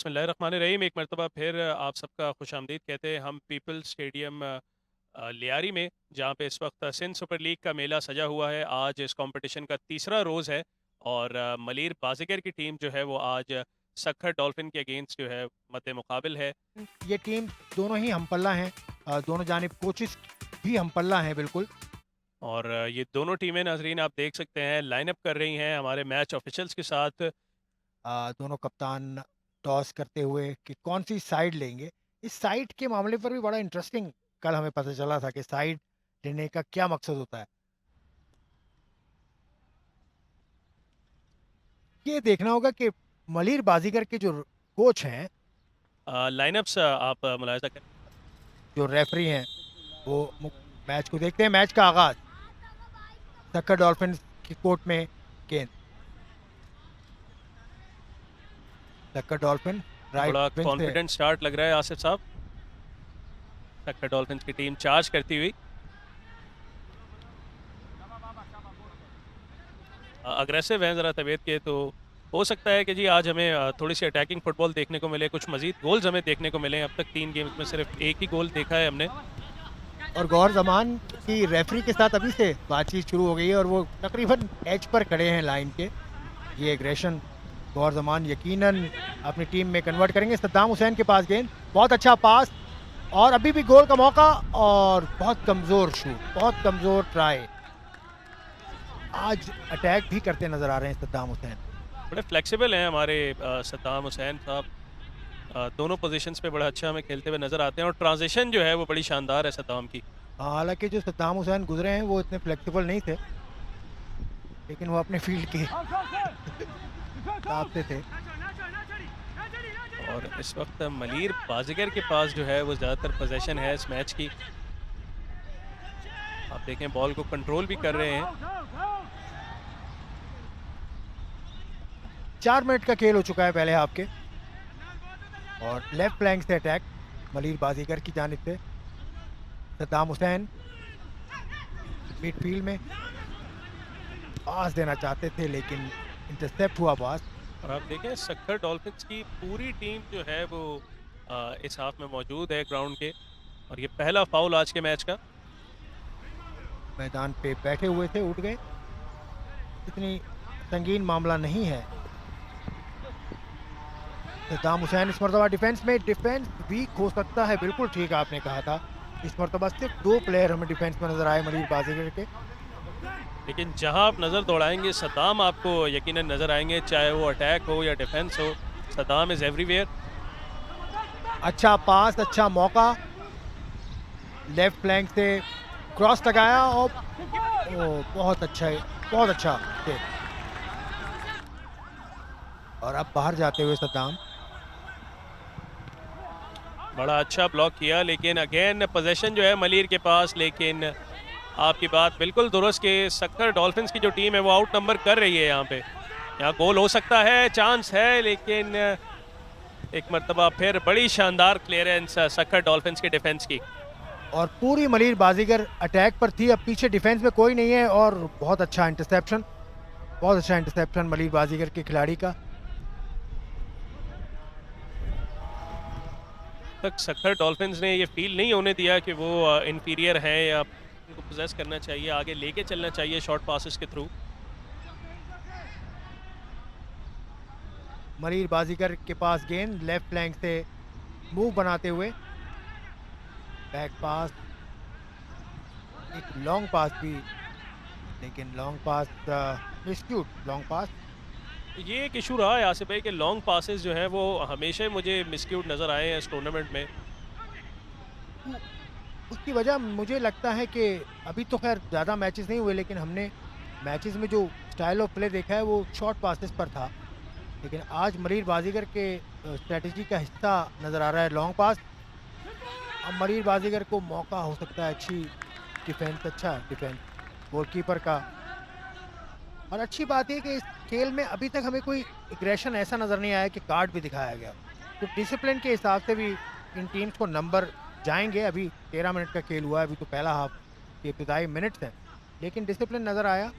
बिस्मिल्लाहिर्रहमानिर्रहीम। एक मरतबा फिर आप सबका खुशामदीद कहते हैं हम पीपल्स स्टेडियम लियारी में, जहाँ पे इस वक्त सिंध सुपर लीग का मेला सजा हुआ है। आज इस कंपटीशन का तीसरा रोज़ है और मलीर बाज़िगर की टीम जो है वो आज सक्खर डॉल्फिन के अगेंस्ट जो है मद्दे मुकाबिल है। ये टीम दोनों ही हमपल्ला हैं। दोनों जानिब कोचिस भी हमपल्ला हैं बिल्कुल। और ये दोनों टीमें नाजरीन आप देख सकते हैं लाइन अप कर रही हैं हमारे मैच ऑफिशियल्स के साथ। दोनों कप्तान टॉस करते हुए कि कौन सी साइड लेंगे। इस साइड के मामले पर भी बड़ा इंटरेस्टिंग कल हमें पता चला था कि साइड लेने का क्या मकसद होता है। ये देखना होगा कि मलिर बाजीगर के जो कोच हैं, लाइनअप्स आप मुलाहिजा करें। जो रेफरी हैं, वो मैच को देखते हैं। मैच का आगाज सक्कर डॉल्फिन की कोर्ट में गेंद। सक्कर डॉल्फिन राइट बड़ा विंग से कॉन्फिडेंट स्टार्ट लग रहा है आसिफ साहब, सक्खर डॉल्फिन्स की टीम चार्ज करती हुई। अग्रेसिव हैं ज़रा तबीयत के, तो हो सकता है कि जी आज हमें थोड़ी सी अटैकिंग फुटबॉल देखने को मिले, कुछ मजीद गोल्स हमें देखने को मिले। अब तक 3 गेम्स में सिर्फ एक ही गोल देखा है हमने। और गौर जमान की रेफरी के साथ अभी से बातचीत शुरू हो गई है और वो तकरीबन एज पर खड़े हैं लाइन के। ये एग्रेशन गौर जमान यकीनन अपनी टीम में कन्वर्ट करेंगे। सद्दाम हुसैन के पास गेंद, बहुत अच्छा पास और अभी भी गोल का मौका और बहुत कमज़ोर शूट, बहुत कमज़ोर ट्राई। आज अटैक भी करते नजर आ रहे हैं सद्दाम हुसैन। बड़े फ्लेक्सिबल हैं हमारे सद्दाम हुसैन साहब। दोनों पोजीशंस पे बड़ा अच्छा हमें खेलते हुए नज़र आते हैं और ट्रांजिशन जो है वो बड़ी शानदार है सद्दाम की। हालांकि जो सद्दाम हुसैन गुजरे हैं वो इतने फ्लेक्सिबल नहीं थे, लेकिन वो अपने फील्ड के हिसाब से थे। और इस वक्त मलीर बाजीगर के पास जो है वो ज़्यादातर पोजीशन है इस मैच की। आप देखें बॉल को कंट्रोल भी कर रहे हैं। 4 मिनट का खेल हो चुका है पहले हाफ के और लेफ्ट फ्लैंक से अटैक मलीर बाजीगर की जानिब से। सद्दाम हुसैन मिडफील्ड में पास देना चाहते थे लेकिन इंटरसेप्ट हुआ पास। और आप देखें सक्खर डॉल्फिन्स की पूरी टीम जो है वो इस हाफ में मौजूद है ग्राउंड के। और ये पहला फाउल आज के मैच का। मैदान पे बैठे हुए थे, उठ गए। इतनी संगीन मामला नहीं है। सद्दाम हुसैन इस मरतबा डिफेंस में, डिफेंस वीक हो सकता है, बिल्कुल ठीक आपने कहा था। इस मरतबा सिर्फ 2 प्लेयर हमें डिफेंस में नजर आए मलीर बाजीगर के। लेकिन जहां आप नज़र दौड़ाएंगे सद्दाम आपको यकीनन नज़र आएंगे, चाहे वो अटैक हो या डिफेंस हो। Saddam is everywhere. अच्छा पास, अच्छा मौका, लेफ्ट फ्लैंक से क्रॉस लगाया और बहुत अच्छा है, बहुत अच्छा थे। और अब बाहर जाते हुए सद्दाम। बड़ा अच्छा ब्लॉक किया, लेकिन अगेन पोजीशन जो है मलीर के पास। लेकिन आपकी बात बिल्कुल दुरुस्त कि सक्खर डॉल्फिन्स की जो टीम है वो आउट नंबर कर रही है। यहाँ गोल हो सकता है, चांस है, लेकिन एक मरतबा फिर बड़ी शानदार क्लियरेंस सक्खर डॉल्फिन्स के डिफेंस की। और पूरी मलीर बाजीगर अटैक पर थी, अब पीछे डिफेंस में कोई नहीं है और बहुत अच्छा इंटरसेप्शन, बहुत अच्छा इंटरसेप्शन मलीर बाजीगर के खिलाड़ी का। तक सक्खर डॉल्फिन्स ने ये फील नहीं होने दिया कि वो इंफीरियर हैं या उनको पोजेस करना चाहिए, आगे लेके चलना चाहिए शॉर्ट पासेस के थ्रू। मलीर बाजीगर के पास गेंद, लेफ्ट फ्लैंक से मूव बनाते हुए बैक पास, एक लॉन्ग पास भी, लेकिन लॉन्ग पास मिसक्यूट लॉन्ग पास। ये एक इशू रहा है आसिफ भाई कि लॉन्ग पासेस जो है वो हमेशा ही मुझे मिसक्यूट नज़र आए हैं इस टूर्नामेंट में। उसकी वजह मुझे लगता है कि अभी तो खैर ज़्यादा मैचेस नहीं हुए, लेकिन हमने मैचेस में जो स्टाइल ऑफ प्ले देखा है वो शॉर्ट पासेस पर था। लेकिन आज मलीर बाजीगर के स्ट्रेटजी का हिस्सा नज़र आ रहा है लॉन्ग पास। अब मलीर बाजीगर को मौका हो सकता है, अच्छी डिफेंस, अच्छा डिफेंस गोलकीपर का। और अच्छी बात है कि इस खेल में अभी तक हमें कोई एग्रेशन ऐसा नज़र नहीं आया कि कार्ड भी दिखाया गया। तो डिसिप्लिन के हिसाब से भी इन टीम्स को नंबर जाएंगे। अभी 13 मिनट का खेल हुआ है, अभी तो पहला हाफ के इब्तदाई मिनट्स हैं, लेकिन डिसिप्लिन नज़र आया।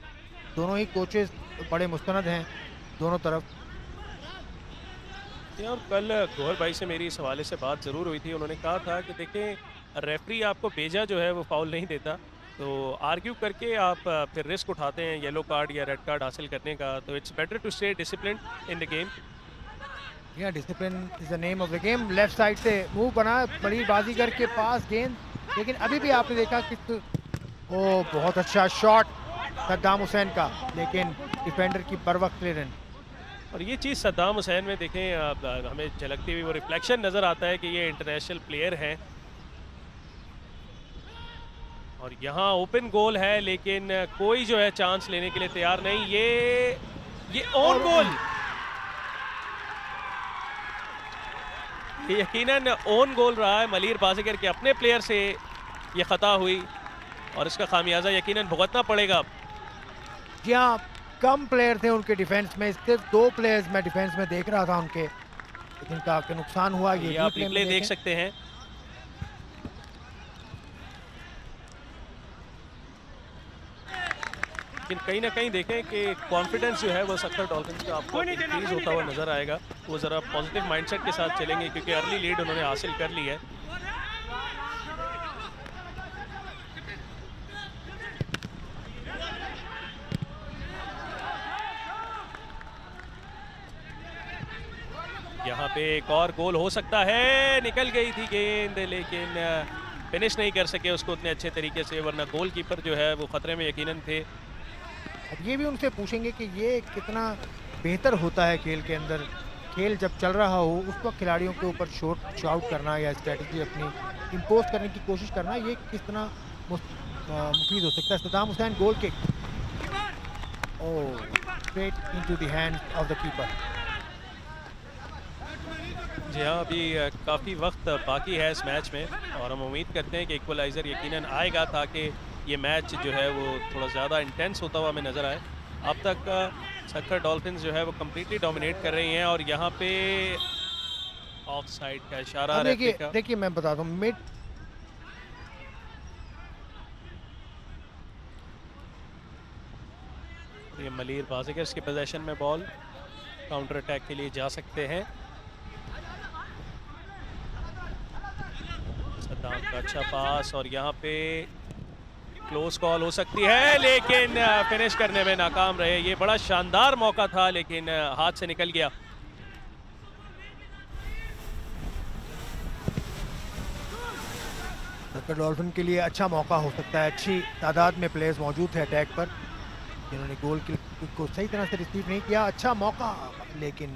दोनों ही कोचेस बड़े मुस्तनद हैं दोनों तरफ। और कल गौहर भाई से मेरी इस हवाले से बात ज़रूर हुई थी। उन्होंने कहा था कि देखें, रेफरी आपको बेजा जो है वो फ़ाउल नहीं देता, तो आर्ग्यू करके आप फिर रिस्क उठाते हैं येलो कार्ड या रेड कार्ड हासिल करने का, तो it's better to stay disciplined in the game. या discipline is the name of the game. Left side से मूव बना मलिर बाजीगर के पास गेंद, लेकिन अभी भी आपने देखा कि ओ बहुत अच्छा शॉट सद्दाम हुसैन का, लेकिन डिफेंडर की बर वक्त क्लियरेंस। और ये चीज़ सद्दाम हुसैन में देखें, हमें झलकती हुई वो रिफ्लेक्शन नज़र आता है कि ये इंटरनेशनल प्लेयर हैं। और यहाँ ओपन गोल है, लेकिन कोई जो है चांस लेने के लिए तैयार नहीं। ये ऑन गोल, ये यकीनन ऑन गोल रहा है। मलिर बाजीगर के अपने प्लेयर से ये ख़ता हुई और इसका खामियाजा यकीनन भुगतना पड़ेगा। जी हाँ, कम प्लेयर थे उनके डिफेंस में, सिर्फ 2 प्लेयर्स मैं डिफेंस में देख रहा था उनके, लेकिन काफी नुकसान हुआ। ये आप रिप्ले देख सकते हैं। लेकिन कहीं ना कहीं देखें कि कॉन्फिडेंस जो है वो सक्खर डॉल्फिन्स का आपको इंक्रीज होता हुआ नजर आएगा। वो ज़रा पॉजिटिव माइंडसेट के साथ चलेंगे, क्योंकि अर्ली लीड उन्होंने हासिल कर ली है। यहाँ पे एक और गोल हो सकता है। निकल गई थी गेंद, लेकिन फिनिश नहीं कर सके उसको उतने अच्छे तरीके से, वरना गोलकीपर जो है वो खतरे में यकीनन थे। अब ये भी उनसे पूछेंगे कि ये कितना बेहतर होता है खेल के अंदर, खेल जब चल रहा हो उस वक्त खिलाड़ियों के ऊपर शॉट करना या स्ट्रेटजी अपनी इम्पोज करने की कोशिश करना, ये कितना मुफीद हो सकता है। Saddam Hussain goal kick, oh straight into the hand of the keeper. जी हाँ, अभी काफ़ी वक्त बाकी है इस मैच में, और हम उम्मीद करते हैं कि इक्वलाइज़र यकीनन आएगा ताकि ये मैच जो है वो थोड़ा ज़्यादा इंटेंस होता हुआ हमें नज़र आए। अब तक सक्खर डॉल्फिन्स जो है वो कम्प्लीटली डोमिनेट कर रही हैं, और यहाँ पे ऑफ साइड का इशारा। देखिए मैं बताता हूँ, मिड ये मलिर बाजीगर की पोजीशन में बॉल, काउंटर अटैक के लिए जा सकते हैं। सद्दाम का अच्छा पास, और यहाँ पे क्लोज कॉल हो सकती है, लेकिन फिनिश करने में नाकाम रहे। ये बड़ा शानदार मौका था, लेकिन हाथ से निकल गया। सक्खर डॉल्फिन के लिए अच्छा मौका हो सकता है। अच्छी तादाद में प्लेयर्स मौजूद थे अटैक पर, जिन्होंने गोल को सही तरह से रिसीव नहीं किया। अच्छा मौका, लेकिन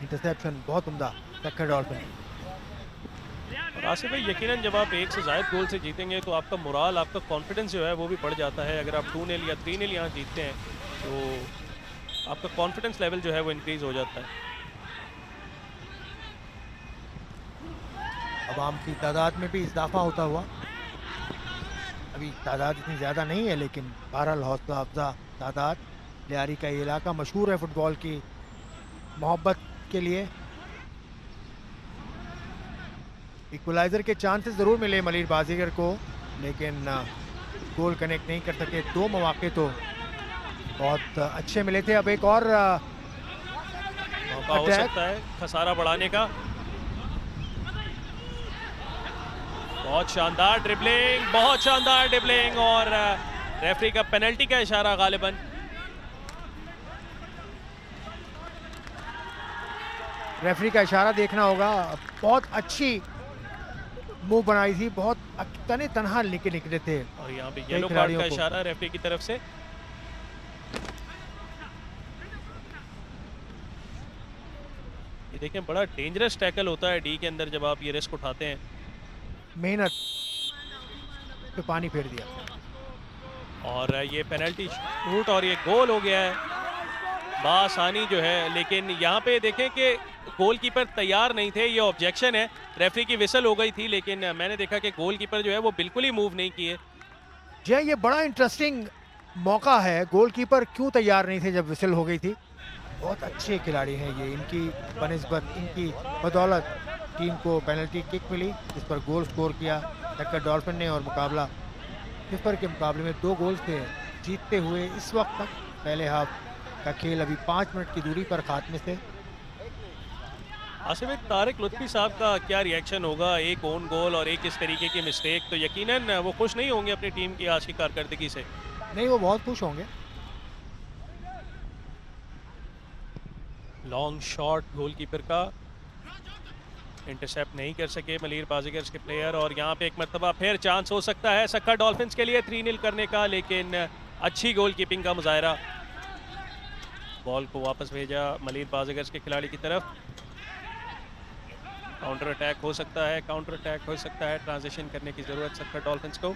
इंटरसेप्शन बहुत उम्दा सक्खर डॉल्फिन। और आसिफ भाई, यकीनन जब आप 1 से ज़ायद गोल से जीतेंगे तो आपका मोराल, आपका कॉन्फिडेंस जो है वो भी बढ़ जाता है। अगर आप 2-0 या 3-0 यहाँ जीतते हैं तो आपका कॉन्फिडेंस लेवल जो है वो इंक्रीज़ हो जाता है। अवाम की तादाद में भी इजाफा होता हुआ, अभी तादाद इतनी ज़्यादा नहीं है, लेकिन बहरहाल हौसला अफजा तादाद। लियारी का ये इलाका मशहूर है फुटबॉल की मोहब्बत के लिए। इक्वलाइजर के चांसेस ज़रूर मिले मलिर बाजीगर को, लेकिन गोल कनेक्ट नहीं कर सके। 2 मौके तो बहुत अच्छे मिले थे। अब एक और मौका हो सकता है खसारा बढ़ाने का। बहुत शानदार ड्रिबलिंग, बहुत शानदार ड्रिबलिंग, और रेफरी का पेनल्टी का इशारा गालिबन। रेफरी का इशारा देखना होगा। बहुत अच्छी मूव बनाई थी, बहुत तने तनहा निकले थे, और यहाँ पे येलो कार्ड का इशारा रेफरी की तरफ से। ये देखें, बड़ा डेंजरस टैकल होता है डी के अंदर जब आप ये रिस्क उठाते हैं। मेहनत पे पानी फेर दिया, और ये पेनल्टी शूट, और ये गोल हो गया है बासानी जो है। लेकिन यहाँ पे देखें कि गोलकीपर तैयार नहीं थे, ये ऑब्जेक्शन है। रेफरी की विसल हो गई थी, लेकिन मैंने देखा कि गोलकीपर जो है वो बिल्कुल ही मूव नहीं किए। जी ये बड़ा इंटरेस्टिंग मौका है। गोलकीपर क्यों तैयार नहीं थे जब विसल हो गई थी? बहुत अच्छे खिलाड़ी हैं ये, इनकी बनिस्बत, इनकी बदौलत टीम को पेनल्टी किक मिली, जिस पर गोल स्कोर किया सक्खर डॉल्फिन ने, और मुकाबला सिफर के मुकाबले में 2 गोल से जीतते हुए इस वक्त तक। पहले हाफ का खेल अभी 5 मिनट की दूरी पर खात्मे से। आसिफ भाई, तारिक लुत्फी साहब का क्या रिएक्शन होगा, एक ओन गोल और एक इस तरीके की मिस्टेक, तो यकीनन वो खुश नहीं होंगे अपनी टीम की आज की कारकर्दगी से। नहीं, वो बहुत खुश होंगे। लॉन्ग शॉट गोलकीपर का, इंटरसेप्ट नहीं कर सके मलीर बाजीगर्स के प्लेयर, और यहाँ पे एक मरतबा फिर चांस हो सकता है सक्खर डॉल्फिन्स के लिए 3-0 करने का, लेकिन अच्छी गोलकीपिंग का मुजाहरा। बॉल को वापस भेजा मलीर बाजीगर्स के खिलाड़ी की तरफ। काउंटर अटैक हो सकता है, काउंटर अटैक हो सकता है, ट्रांजिशन करने की ज़रूरत सक्खर डॉल्फिन्स को।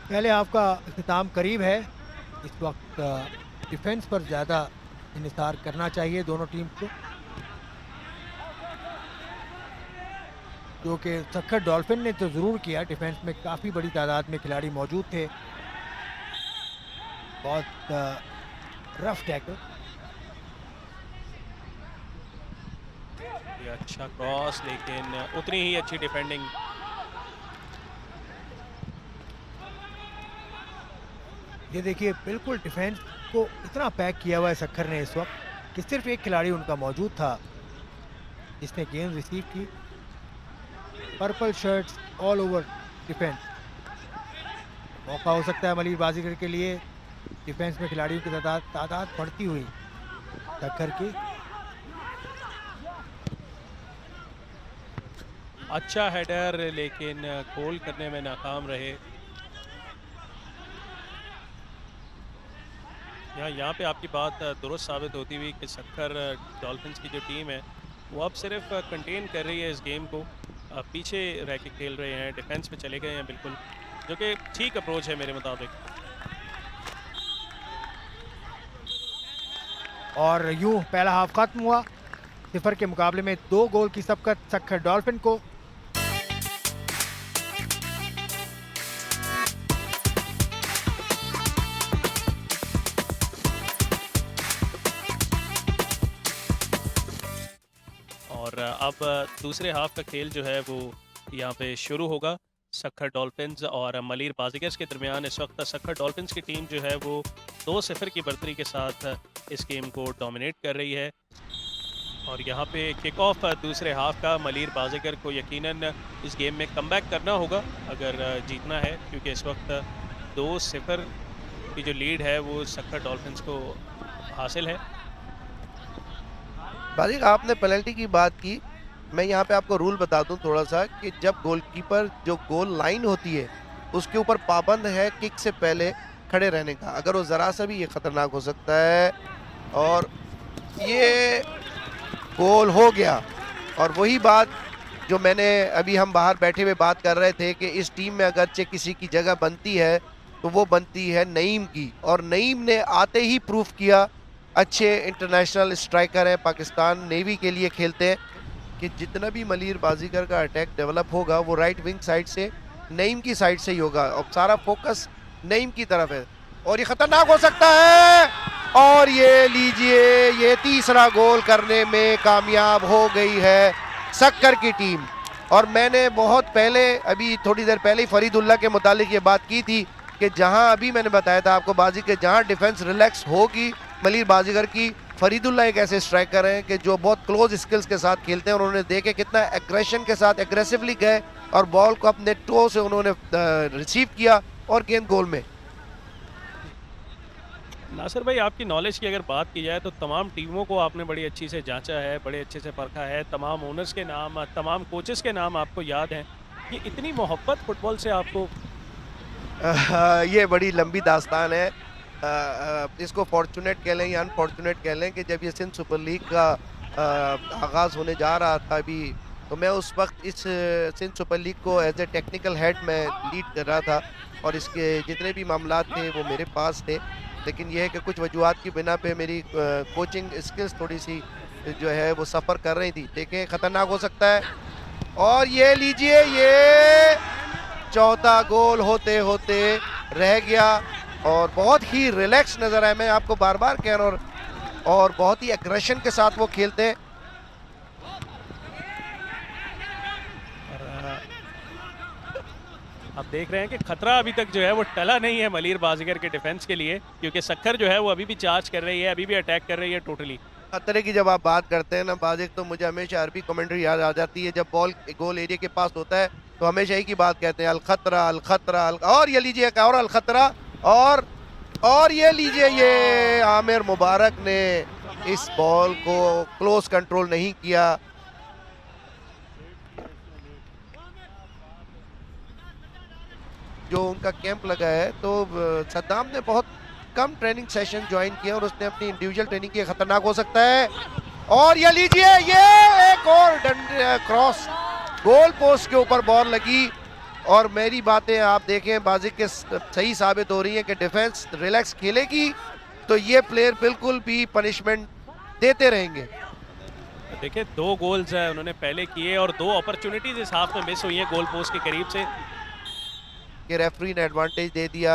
पहले हाफ का इख्तिताम करीब है। इस वक्त डिफेंस पर ज़्यादा इन्हिसार करना चाहिए दोनों टीम को, जो कि सक्खर डॉल्फिन ने तो ज़रूर किया। डिफेंस में काफ़ी बड़ी तादाद में खिलाड़ी मौजूद थे। बहुत रफ टैकल। ये अच्छा क्रॉस, लेकिन उतनी ही अच्छी डिफेंडिंग। ये देखिए, बिल्कुल डिफेंस को इतना पैक किया हुआ है सक्खर ने इस वक्त कि सिर्फ एक खिलाड़ी उनका मौजूद था जिसने गेंद रिसीव की। Purple shirts all over defence. मौका हो सकता है मलीर बाजीगर के लिए। डिफेंस में खिलाड़ियों की तादाद बढ़ती हुई सक्खर की। अच्छा हेडर, लेकिन गोल करने में नाकाम रहे। यहाँ पे आपकी बात दुरुस्त साबित होती हुई कि सक्खर डॉल्फिन्स की जो टीम है वो अब सिर्फ कंटेन कर रही है इस गेम को, पीछे रह के खेल रहे हैं, डिफेंस पे चले गए हैं बिल्कुल, जो कि ठीक अप्रोच है मेरे मुताबिक। और यूं पहला हाफ खत्म हुआ। 0 के मुकाबले में 2 गोल की सबकत सक्खर डॉल्फिन को। और अब दूसरे हाफ का खेल जो है वो यहाँ पे शुरू होगा। सक्खर डॉल्फिन्स और मलीर बाजीगर्स के दरमियान इस वक्त सक्खर डॉल्फिन्स की टीम जो है वो 2-0 की बढ़तरी के साथ इस गेम को डोमिनेट कर रही है। और यहाँ पे किक ऑफ दूसरे हाफ का मलीर बाजीगर को यकीनन इस गेम में कमबैक करना होगा अगर जीतना है, क्योंकि इस वक्त 2-0 की जो लीड है वो सक्खर डॉल्फिन्स को हासिल है। बाजिक, आपने पेनल्टी की बात की। मैं यहाँ पे आपको रूल बता दूं थोड़ा सा कि जब गोलकीपर जो गोल लाइन होती है उसके ऊपर पाबंद है किक से पहले खड़े रहने का। अगर वो ज़रा सा भी, ये ख़तरनाक हो सकता है। और ये गोल हो गया। और वही बात जो मैंने अभी, हम बाहर बैठे हुए बात कर रहे थे कि इस टीम में अगरचे किसी की जगह बनती है तो वो बनती है नईम की। और नईम ने आते ही प्रूफ किया, अच्छे इंटरनेशनल स्ट्राइकर हैं, पाकिस्तान नेवी के लिए खेलते हैं, कि जितना भी मलीर बाजीगर का अटैक डेवलप होगा वो राइट विंग साइड से, नईम की साइड से ही होगा। और सारा फोकस नईम की तरफ है और ये ख़तरनाक हो सकता है। और ये लीजिए, ये तीसरा गोल करने में कामयाब हो गई है सक्खर की टीम। और मैंने बहुत पहले, अभी थोड़ी देर पहले ही फरीदुल्लाह के मुतालिक ये बात की थी कि जहां अभी मैंने बताया था आपको बाजी के, जहां डिफेंस रिलैक्स होगी मलीर बाजीगर की, फरीदुल्लाह एक ऐसे स्ट्राइकर हैं कि जो बहुत क्लोज स्किल्स के साथ खेलते हैं। और उन्होंने देखे कितना एग्रेशन के साथ एग्रेसिवली गए और बॉल को अपने टो से उन्होंने रिसीव किया और गेंद गोल में। नासिर भाई, आपकी नॉलेज की अगर बात की जाए तो तमाम टीमों को आपने बड़ी अच्छी से जांचा है, बड़े अच्छे से परखा है, तमाम ओनर्स के नाम, तमाम कोचेस के नाम आपको याद हैं। ये इतनी मोहब्बत फुटबॉल से आपको? ये बड़ी लंबी दास्तान है। इसको फॉर्चुनेट कह लें या अनफॉर्चुनेट कह लें कि जब ये सिंध सुपर लीग का आगाज़ होने जा रहा था अभी, तो मैं उस वक्त इस सिंध सुपर लीग को एज ए टेक्निकल हेड में लीड कर रहा था और इसके जितने भी मामलात थे वो मेरे पास थे। लेकिन यह है कि कुछ वजूहात की बिना पे मेरी कोचिंग स्किल्स थोड़ी सी जो है वो सफ़र कर रही थी। देखें, ख़तरनाक हो सकता है। और ये लीजिए, ये चौथा गोल होते होते रह गया। और बहुत ही रिलैक्स नज़र आए, मैं आपको बार बार कह रहा हूँ। और बहुत ही एग्रेशन के साथ वो खेलते हैं। अब देख रहे हैं कि खतरा अभी तक जो है वो टला नहीं है मलीर बाजीगर के डिफेंस के लिए, क्योंकि सक्खर जो है वो अभी भी चार्ज कर रही है, अभी भी अटैक कर रही है टोटली। खतरे की जब आप बात करते हैं ना बाजिक, तो मुझे हमेशा अरबी कमेंट्री याद आ जाती है। जब बॉल गोल एरिया के पास होता है तो हमेशा एक ही बात कहते हैं, अल खतरा अल खतरा और ये लीजिए एक और अल खतरा, और ये लीजिए, ये आमिर मुबारक ने इस बॉल को क्लोज कंट्रोल नहीं किया। जो उनका कैंप लगा है, तो सद्दाम ने बहुत कम ट्रेनिंग सेशन ज्वाइन किया और उसने अपनी इंडिविजुअल ट्रेनिंग की। खतरनाक हो सकता है, और ये लीजिए, ये एक और क्रॉस गोल पोस्ट के ऊपर बॉल लगी। और मेरी बातें आप देखें बाजिक के सही साबित हो रही हैं कि डिफेंस रिलैक्स खेलेगी तो ये प्लेयर बिल्कुल भी पनिशमेंट देते रहेंगे। देखिए 2 गोल्स है उन्होंने पहले किए और 2 अपॉर्चुनिटीज इस हाफ में मिस हुई हैं गोल पोस्ट के करीब से। कि रेफरी ने एडवांटेज दे दिया,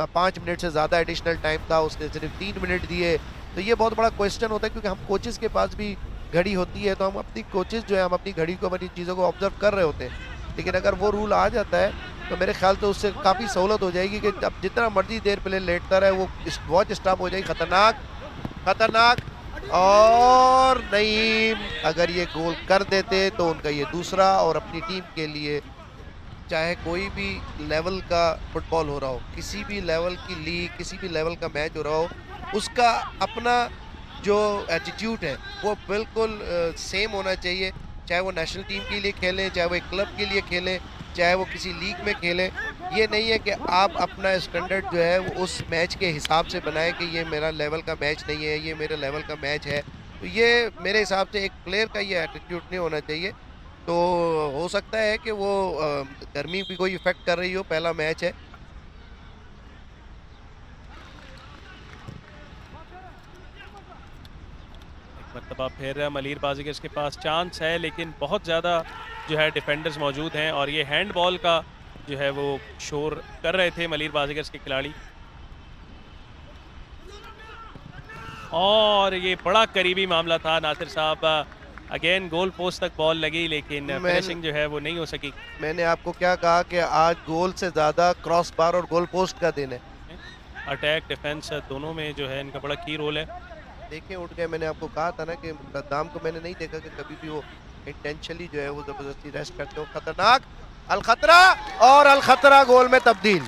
5 मिनट से ज़्यादा एडिशनल टाइम था, उसने सिर्फ 3 मिनट दिए। तो ये बहुत बड़ा क्वेश्चन होता है, क्योंकि हम कोचेस के पास भी घड़ी होती है, तो हम अपनी कोचेस जो है हम अपनी घड़ी को, अपनी चीज़ों को ऑब्जर्व कर रहे होते हैं। लेकिन अगर वो रूल आ जाता है तो मेरे ख्याल से उससे काफ़ी सहूलत हो जाएगी कि अब जितना मर्जी देर प्लेयर लेटता रहे वो वॉच स्टॉप हो जाएगी। खतरनाक खतरनाक, और नहीं, अगर ये गोल कर देते तो उनका ये दूसरा, और अपनी टीम के लिए चाहे कोई भी लेवल का फुटबॉल हो रहा हो, किसी भी लेवल की लीग, किसी भी लेवल का मैच हो रहा हो, उसका अपना जो एटीट्यूड है वो बिल्कुल सेम होना चाहिए। चाहे वो नेशनल टीम के लिए खेलें, चाहे वो एक क्लब के लिए खेलें, चाहे वो किसी लीग में खेलें। ये नहीं है कि आप अपना स्टैंडर्ड जो है वो उस मैच के हिसाब से बनाएं कि ये मेरा लेवल का मैच नहीं है, ये मेरे लेवल का मैच है। तो ये मेरे हिसाब से एक प्लेयर का ये एटीट्यूड नहीं होना चाहिए। तो हो सकता है कि वो गर्मी भी कोई इफेक्ट कर रही हो, पहला मैच है। मतलब फिर मलीर बाजीगर के पास चांस है, लेकिन बहुत ज़्यादा जो है डिफेंडर्स मौजूद हैं और ये हैंड बॉल का जो है वो शोर कर रहे थे मलीर बाजीगर के खिलाड़ी। और ये बड़ा करीबी मामला था नासिर साहब, अगेन गोल पोस्ट तक बॉल लगी लेकिन फिनिशिंग जो है वो नहीं हो सकी। मैंने आपको क्या कहा कि आज गोल से ज़्यादा क्रॉस बार और गोल पोस्ट का दिन है। अटैक डिफेंस दोनों में जो है इनका बड़ा की रोल है। देखें उठ गए, मैंने आपको कहा था ना कि सद्दाम को मैंने नहीं देखा कि कभी भी वो इंटेंशनली जो है वो ज़बरदस्ती रेस्ट करते हो। खतरनाक, अल खतरा, और अल खतरा गोल में तब्दील।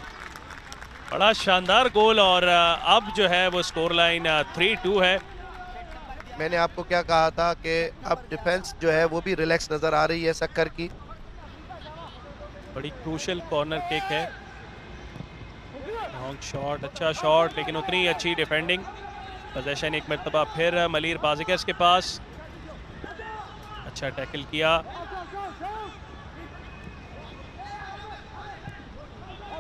बड़ा शानदार गोल, और अब जो है वो स्कोर लाइन 3-2 है। मैंने आपको क्या कहा था कि अब डिफेंस जो है वो भी रिलैक्स नज़र आ रही है सक्कर की। बड़ी क्रूशल कॉर्नर किक है, लॉन्ग शॉट, अच्छा शॉट, लेकिन उतनी अच्छी डिफेंडिंग। पोजेशन एक मरतबा फिर मलीर बाजीगर्स के पास, अच्छा टैकल किया,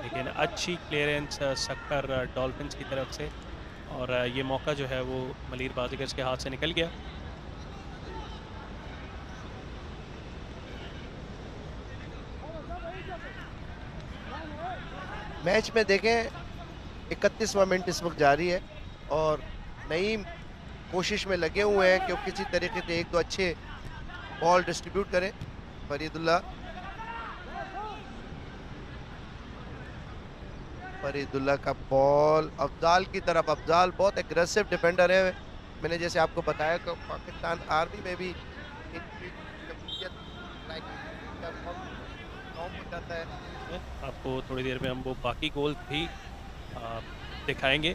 लेकिन अच्छी क्लियरेंस सक्कर डॉल्फिन्स की तरफ से, और ये मौका जो है वो मलीर बाजीगर्स के हाथ से निकल गया। मैच में देखें 31वां मिनट इस वक्त जारी है और नईम कोशिश में लगे हुए हैं कि वो किसी तरीके से 1-2 अच्छे बॉल डिस्ट्रीब्यूट करें। फरीदुल्लाह का बॉल अफजाल की तरफ। अफजाल बहुत एग्रेसिव डिफेंडर है। मैंने जैसे आपको बताया कि पाकिस्तान आर्मी में भी जाता है। आपको थोड़ी देर में हम वो बाकी गोल भी दिखाएंगे,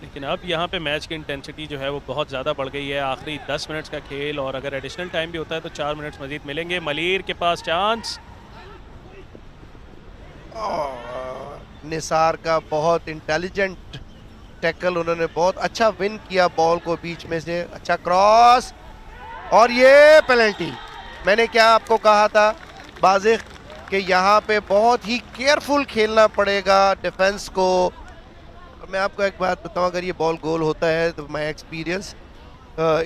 लेकिन अब यहाँ पे मैच की इंटेंसिटी जो है वो बहुत ज़्यादा बढ़ गई है। आखिरी 10 मिनट्स का खेल, और अगर एडिशनल टाइम भी होता है तो 4 मिनट्स मजीद मिलेंगे। मलीर के पास चांस, निसार का बहुत इंटेलिजेंट टैकल, उन्होंने बहुत अच्छा विन किया बॉल को बीच में से। अच्छा क्रॉस, और ये पेनल्टी। मैंने क्या आपको कहा था बाजिक कि यहाँ पे बहुत ही केयरफुल खेलना पड़ेगा डिफेंस को। मैं आपको एक बात बताऊं, अगर ये बॉल गोल होता है तो माय एक्सपीरियंस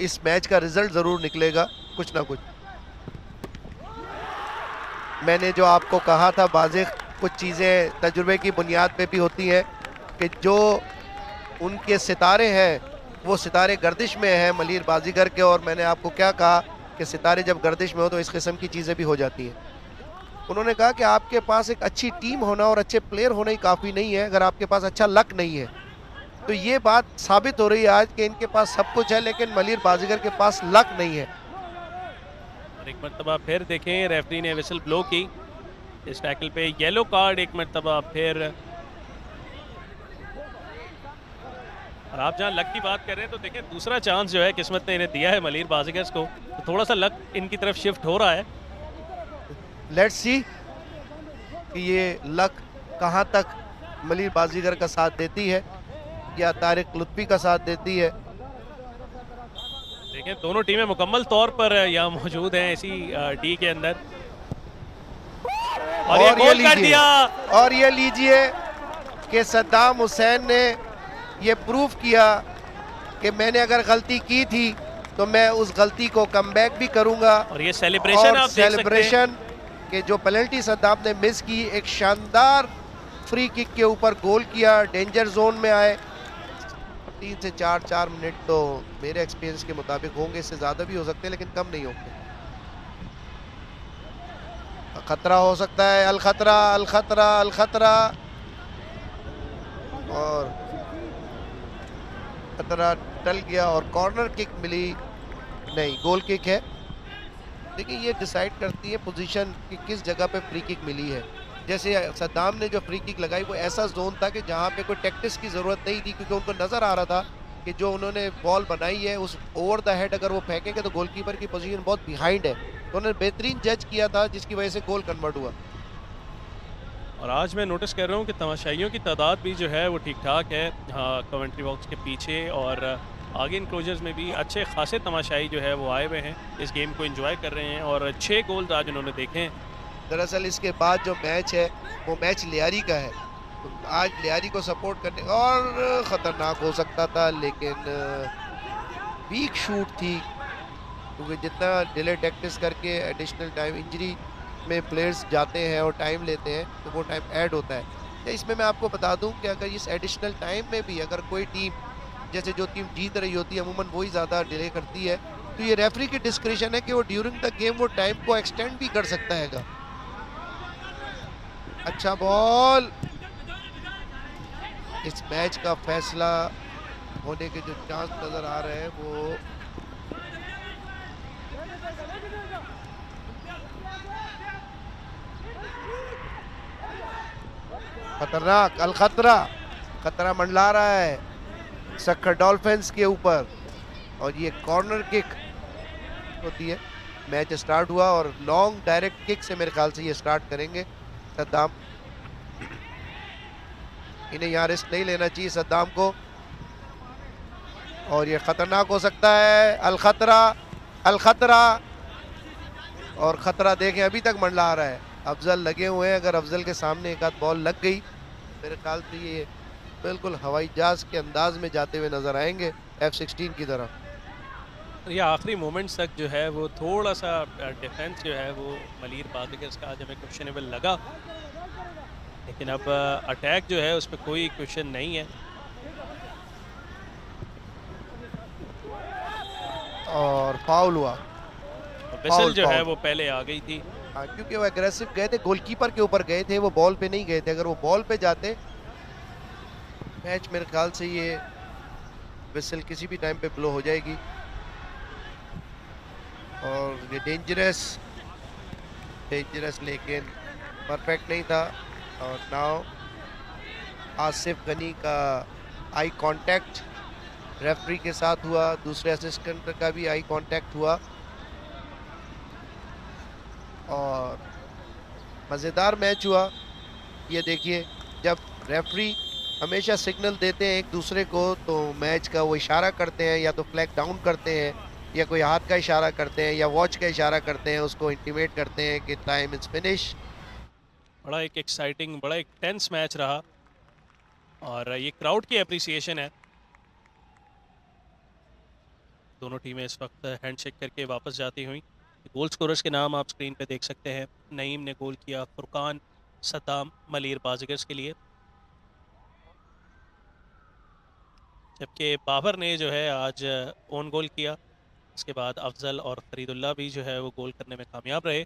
इस मैच का रिजल्ट ज़रूर निकलेगा कुछ ना कुछ। मैंने जो आपको कहा था बाजिक, कुछ चीज़ें तजुर्बे की बुनियाद पे भी होती हैं कि जो उनके सितारे हैं वो सितारे गर्दिश में हैं मलीर बाजीगर के। और मैंने आपको क्या कहा कि सितारे जब गर्दिश में हो तो इस किस्म की चीज़ें भी हो जाती हैं। उन्होंने कहा कि आपके पास एक अच्छी टीम होना और अच्छे प्लेयर होना ही काफ़ी नहीं है अगर आपके पास अच्छा लक नहीं है। तो ये बात साबित हो रही है आज कि इनके पास सब कुछ है लेकिन मलिर बाजीगर के पास लक नहीं है। और एक मरतबा फिर देखें रेफरी ने विसल ब्लो की इस टैकल पे, येलो कार्ड एक मरतबा फिर। और आप जहाँ लक की बात कर रहे हैं तो देखें दूसरा चांस जो है किस्मत ने इन्हें दिया है मलिर बाजीगर्स को, तो थोड़ा सा लक इनकी तरफ शिफ्ट हो रहा है। लेट्स सी कि ये लक कहां तक मलिर बाजीगर का साथ देती है या तारिक लुत्फी का साथ देती है। देखें दोनों टीमें मुकम्मल तौर पर यहाँ मौजूद हैं इसी टी के अंदर। और ये गोल कर दिया। और ये लीजिए कि सद्दाम हुसैन ने ये प्रूफ किया कि मैंने अगर गलती की थी तो मैं उस गलती को कमबैक भी करूंगा। और ये सेलिब्रेशन आप देख सकते हैं। सेलिब्रेशन के जो पेनल्टी सद्दाम ने मिस की, एक शानदार फ्री किक के ऊपर गोल किया, डेंजर जोन में आए। 3 से 4 मिनट तो मेरे एक्सपीरियंस के मुताबिक होंगे, इससे ज़्यादा भी हो सकते हैं लेकिन कम नहीं होंगे। खतरा हो सकता है, अल खतरा अल खतरा अल खतरा, और खतरा टल गया और कॉर्नर किक मिली, नहीं गोल किक है। देखिए ये डिसाइड करती है पोजीशन कि किस जगह पे फ्री किक मिली है। जैसे सद्दाम ने जो फ्री किक लगाई वो ऐसा जोन था कि जहाँ पे कोई टैक्टिक्स की ज़रूरत नहीं थी, क्योंकि उनको नज़र आ रहा था कि जो उन्होंने बॉल बनाई है उस ओवर द हेड अगर वो फेंकेंगे तो गोलकीपर की पोजीशन बहुत बिहाइंड है, तो उन्होंने बेहतरीन जज किया था जिसकी वजह से गोल कन्वर्ट हुआ। और आज मैं नोटिस कर रहा हूँ कि तमाशाइयों की तादाद भी जो है वो ठीक ठाक है, हाँ कमेंट्री बॉक्स के पीछे और आगे इंक्लोजर्स में भी अच्छे खासे तमाशाई जो है वो आए हुए हैं, इस गेम को एंजॉय कर रहे हैं और 6 गोल्स आज उन्होंने देखे हैं। दरअसल इसके बाद जो मैच है वो मैच लियारी का है, तो आज लियारी को सपोर्ट करने और ख़तरनाक हो सकता था लेकिन वीक शूट थी, क्योंकि जितना डिले टैक्टिस करके एडिशनल टाइम इंजरी में प्लेयर्स जाते हैं और टाइम लेते हैं तो वो टाइम ऐड होता है। या इसमें मैं आपको बता दूं कि अगर इस एडिशनल टाइम में भी अगर कोई टीम, जैसे जो टीम जीत रही होती है अमूमन वही ज़्यादा डिले करती है, तो ये रेफरी की डिस्क्रिशन है कि वो ड्यूरिंग द गेम वो टाइम को एक्सटेंड भी कर सकता है। अच्छा बॉल, इस मैच का फैसला होने के जो चांस नजर आ रहे हैं वो खतरनाक, अल खतरा, खतरा मंडला रहा है सक्खर डॉल्फिन्स के ऊपर। और ये कॉर्नर किक होती है। मैच स्टार्ट हुआ और लॉन्ग डायरेक्ट किक से मेरे ख्याल से ये स्टार्ट करेंगे सद्दाम। इन्हें यहाँ रिस्क नहीं लेना चाहिए सद्दाम को, और ये खतरनाक हो सकता है। अल खतरा अल खतरा, और खतरा देखें अभी तक मंडला आ रहा है। अफजल लगे हुए हैं, अगर अफजल के सामने एक आध बॉल लग गई मेरे ख्याल से ये बिल्कुल हवाई जहाज के अंदाज में जाते हुए नजर आएंगे F-16 की तरह। ये आखिरी मोमेंट्स तक जो है वो थोड़ा सा डिफेंस जो है वो मलिर बाजीगर्स का आज हमें क्वेश्चनेबल लगा, लेकिन अब अटैक जो है उस पर कोई क्वेश्चन नहीं है। और फाउल हुआ, विसल जो है वो पहले आ गई थी। क्योंकि वो एग्रेसिव गए थे, गोलकीपर के ऊपर गए थे, वो बॉल पे नहीं गए थे। अगर वो बॉल पे जाते मैच मेरे ख्याल से ये विसल किसी भी टाइम पे ब्लो हो जाएगी। और ये डेंजरस लेकिन परफेक्ट नहीं था। और नाउ आसिफ गनी का आई कांटेक्ट रेफरी के साथ हुआ, दूसरे असिस्टेंट का भी आई कांटेक्ट हुआ और मज़ेदार मैच हुआ। ये देखिए जब रेफरी हमेशा सिग्नल देते हैं एक दूसरे को तो मैच का वो इशारा करते हैं, या तो फ्लैग डाउन करते हैं या कोई हाथ का इशारा करते हैं या वॉच का इशारा करते हैं, उसको इंटीमेट करते हैं कि टाइम इज़ फिनिश। बड़ा एक एक्साइटिंग, बड़ा एक टेंस मैच रहा और ये क्राउड की अप्रिसिएशन है। दोनों टीमें इस वक्त हैंडशेक करके वापस जाती हुई। गोल स्कोरर्स के नाम आप स्क्रीन पे देख सकते हैं। नईम ने गोल किया, फुरकान, सद्दाम मलिर बाजीगर्स के लिए, जबकि बाबर ने जो है आज ओन गोल किया। उसके बाद अफजल और फरीदुल्लाह भी जो है वो गोल करने में कामयाब रहे।